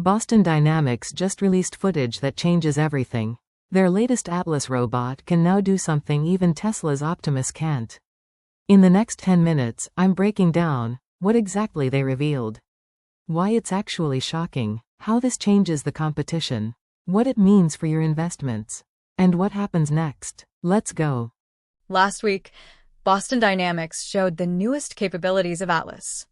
Boston Dynamics just released footage that changes everything. Their latest Atlas robot can now do something even Tesla's Optimus can't. In the next 10 minutes, I'm breaking down what exactly they revealed, why it's actually shocking, how this changes the competition, what it means for your investments, and what happens next. Let's go. Last week, Boston Dynamics showed the newest capabilities of Atlas.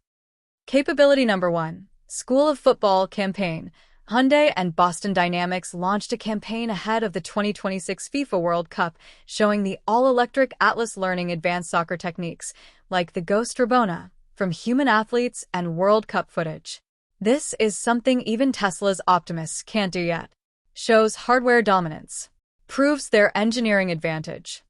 Capability number 1, School of Football campaign. Hyundai and Boston Dynamics launched a campaign ahead of the 2026 FIFA World Cup, showing the all-electric Atlas learning advanced soccer techniques, like the Ghost Rabona, from human athletes and World Cup footage. This is something even Tesla's Optimus can't do yet. Shows hardware dominance. Proves their engineering advantage.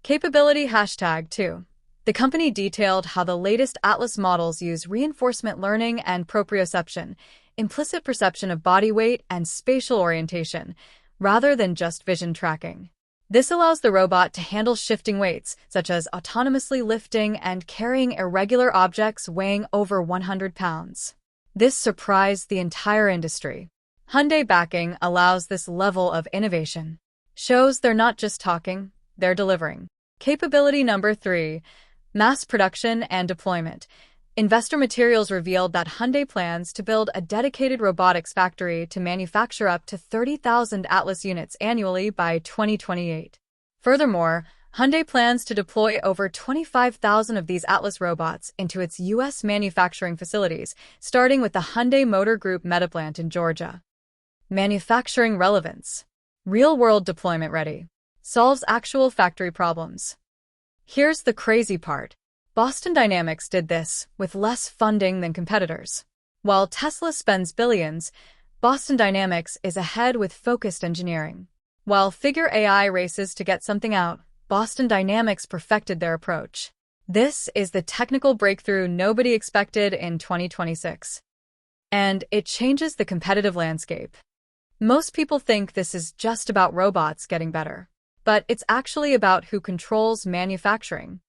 Capability #2. The company detailed how the latest Atlas models use reinforcement learning and proprioception, implicit perception of body weight and spatial orientation, rather than just vision tracking. This allows the robot to handle shifting weights, such as autonomously lifting and carrying irregular objects weighing over 100 pounds. This surprised the entire industry. Hyundai backing allows this level of innovation. Shows they're not just talking, they're delivering. Capability number 3, mass production and deployment. Investor materials revealed that Hyundai plans to build a dedicated robotics factory to manufacture up to 30,000 Atlas units annually by 2028. Furthermore, Hyundai plans to deploy over 25,000 of these Atlas robots into its U.S. manufacturing facilities, starting with the Hyundai Motor Group Meta plant in Georgia. Manufacturing relevance. Real-world deployment ready. Solves actual factory problems. Here's the crazy part. Boston Dynamics did this with less funding than competitors. While Tesla spends billions, Boston Dynamics is ahead with focused engineering. While Figure AI races to get something out, Boston Dynamics perfected their approach. This is the technical breakthrough nobody expected in 2026. And it changes the competitive landscape. Most people think this is just about robots getting better, but it's actually about who controls manufacturing.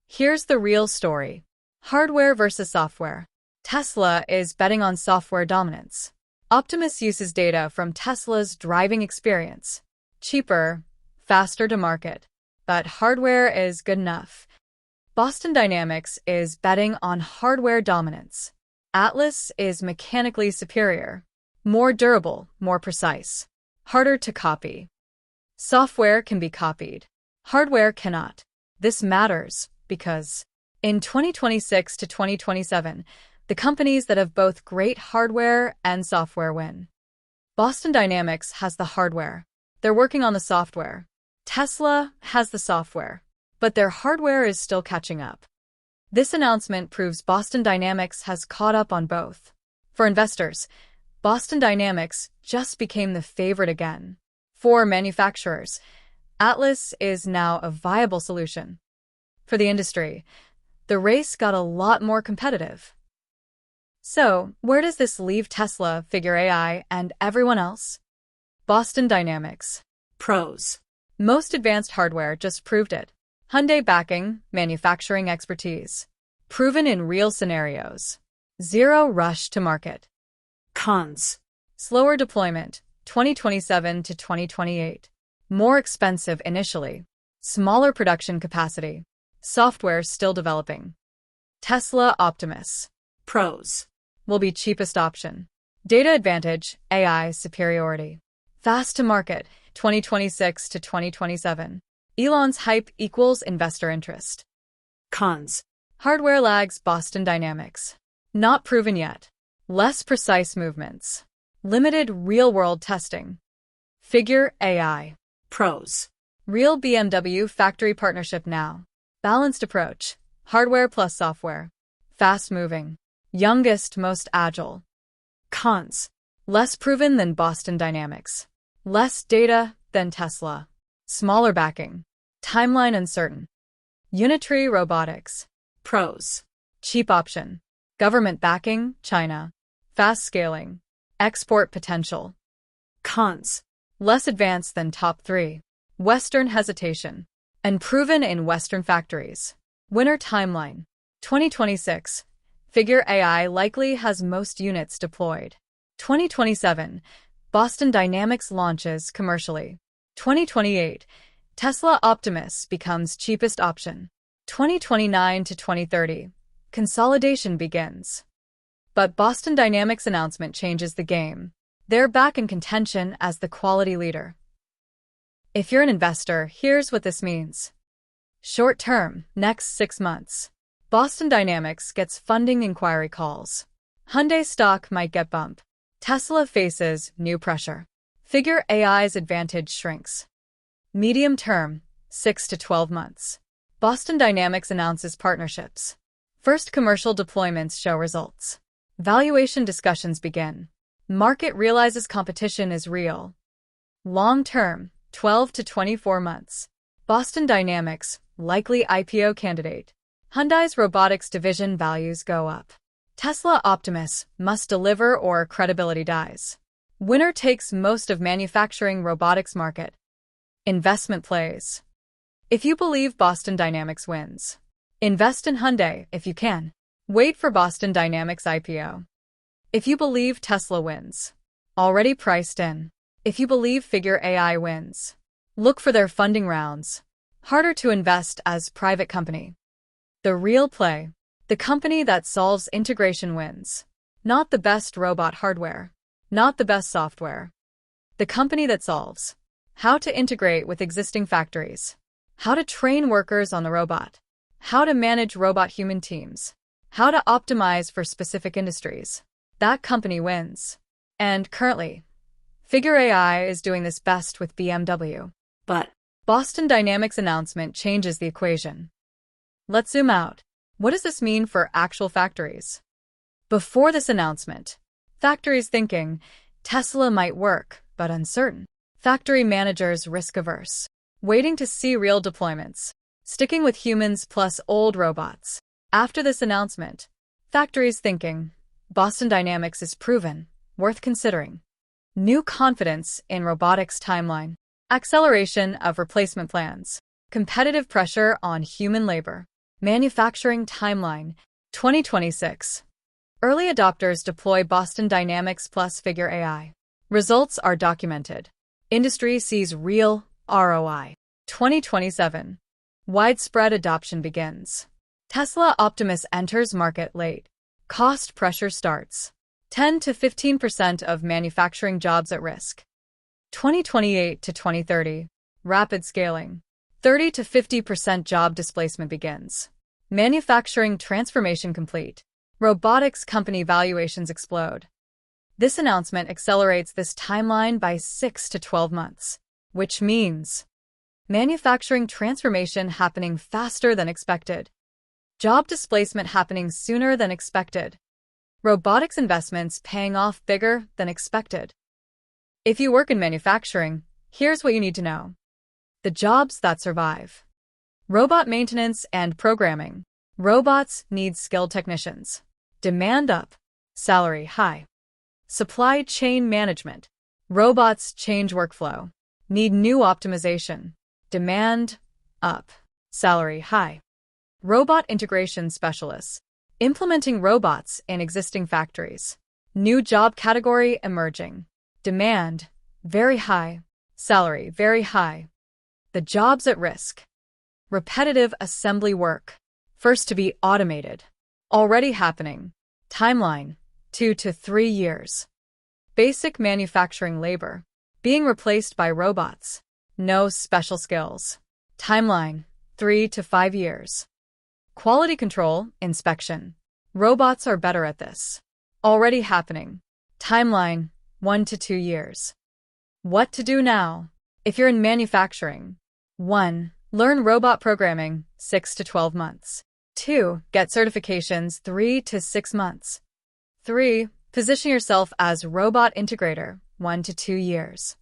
Here's the real story. Hardware versus software. Tesla is betting on software dominance. Optimus uses data from Tesla's driving experience. Cheaper, faster to market. But hardware is good enough. Boston Dynamics is betting on hardware dominance. Atlas is mechanically superior. More durable, more precise. Harder to copy. Software can be copied. Hardware cannot. This matters because in 2026 to 2027, the companies that have both great hardware and software win. Boston Dynamics has the hardware. They're working on the software. Tesla has the software, but their hardware is still catching up. This announcement proves Boston Dynamics has caught up on both. For investors, Boston Dynamics just became the favorite again. For manufacturers, Atlas is now a viable solution. For the industry, the race got a lot more competitive. So, where does this leave Tesla, Figure AI, and everyone else? Boston Dynamics. Pros. Most advanced hardware just proved it. Hyundai backing, manufacturing expertise. Proven in real scenarios. Zero rush to market. Cons. Slower deployment, 2027 to 2028. More expensive initially. Smaller production capacity. Software still developing. Tesla Optimus. Pros. Will be cheapest option. Data advantage, AI superiority. Fast to market, 2026 to 2027. Elon's hype equals investor interest. Cons. Hardware lags Boston Dynamics. Not proven yet. Less precise movements. Limited real-world testing. Figure AI. Pros. Real BMW factory partnership now. Balanced approach. Hardware plus software. Fast-moving. Youngest, most agile. Cons. Less proven than Boston Dynamics. Less data than Tesla. Smaller backing. Timeline uncertain. Unitary Robotics. Pros. Cheap option. Government backing, China. Fast scaling. Export potential. Cons. Less advanced than top 3. Western hesitation. And proven in Western factories. Winner timeline. 2026. Figure AI likely has most units deployed. 2027, Boston Dynamics launches commercially. 2028, Tesla Optimus becomes cheapest option. 2029 to 2030, consolidation begins. But Boston Dynamics' announcement changes the game. They're back in contention as the quality leader. If you're an investor, here's what this means. Short term, next 6 months. Boston Dynamics gets funding inquiry calls. Hyundai stock might get bump. Tesla faces new pressure. Figure AI's advantage shrinks. Medium term, 6 to 12 months. Boston Dynamics announces partnerships. First commercial deployments show results. Valuation discussions begin. Market realizes competition is real. Long term, 12 to 24 months. Boston Dynamics, likely IPO candidate. Hyundai's robotics division values go up. Tesla Optimus must deliver or credibility dies. Winner takes most of manufacturing robotics market. Investment plays. If you believe Boston Dynamics wins, invest in Hyundai if you can. Wait for Boston Dynamics IPO. If you believe Tesla wins, already priced in. If you believe Figure AI wins, look for their funding rounds. Harder to invest as private company. The real play. The company that solves integration wins. Not the best robot hardware. Not the best software. The company that solves how to integrate with existing factories. How to train workers on the robot. How to manage robot-human teams. How to optimize for specific industries. That company wins. And currently, Figure AI is doing this best with BMW. But Boston Dynamics' announcement changes the equation. Let's zoom out. What does this mean for actual factories? Before this announcement, factories thinking Tesla might work, but uncertain. Factory managers risk-averse, waiting to see real deployments, sticking with humans plus old robots. After this announcement, factories thinking Boston Dynamics is proven, worth considering. New confidence in robotics timeline. Acceleration of replacement plans. Competitive pressure on human labor. Manufacturing timeline. 2026. Early adopters deploy Boston Dynamics plus Figure AI. Results are documented. Industry sees real ROI. 2027. Widespread adoption begins. Tesla Optimus enters market late. Cost pressure starts. 10 to 15% of manufacturing jobs at risk. 2028 to 2030. Rapid scaling. 30 to 50% job displacement begins. Manufacturing transformation complete. Robotics company valuations explode. This announcement accelerates this timeline by 6 to 12 months, which means manufacturing transformation happening faster than expected. Job displacement happening sooner than expected. Robotics investments paying off bigger than expected. If you work in manufacturing, here's what you need to know. The jobs that survive. Robot maintenance and programming. Robots need skilled technicians. Demand up. Salary high. Supply chain management. Robots change workflow. Need new optimization. Demand up. Salary high. Robot integration specialists. Implementing robots in existing factories. New job category emerging. Demand very high. Salary very high. The jobs at risk. Repetitive assembly work. First to be automated. Already happening. Timeline, 2 to 3 years. Basic manufacturing labor. Being replaced by robots. No special skills. Timeline, 3 to 5 years. Quality control, inspection. Robots are better at this. Already happening. Timeline, 1 to 2 years. What to do now? If you're in manufacturing. 1. Learn robot programming, 6 to 12 months. 2. Get certifications, 3 to 6 months. 3. Position yourself as robot integrator, 1 to 2 years.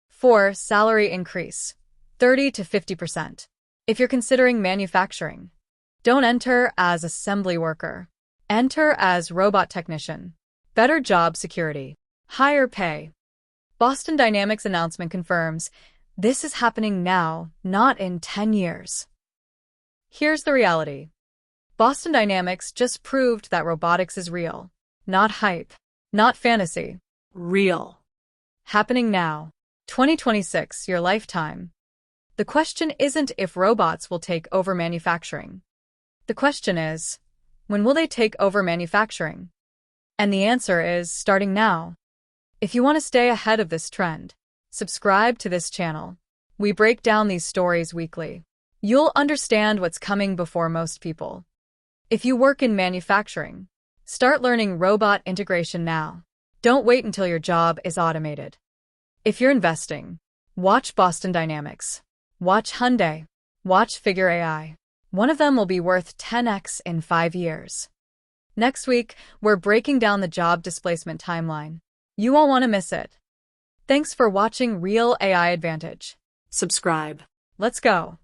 4. Salary increase, 30 to 50%. If you're considering manufacturing, don't enter as assembly worker. Enter as robot technician. Better job security. Higher pay. Boston Dynamics announcement confirms this is happening now, not in 10 years. Here's the reality. Boston Dynamics just proved that robotics is real. Not hype. Not fantasy. Real. Happening now. 2026, your lifetime. The question isn't if robots will take over manufacturing. The question is, when will they take over manufacturing? And the answer is starting now. If you want to stay ahead of this trend, subscribe to this channel. We break down these stories weekly. You'll understand what's coming before most people. If you work in manufacturing, start learning robot integration now. Don't wait until your job is automated. If you're investing, watch Boston Dynamics. Watch Hyundai. Watch Figure AI. One of them will be worth 10x in 5 years. Next week, we're breaking down the job displacement timeline. You won't want to miss it. Thanks for watching Real AI Advantage. Subscribe. Let's go.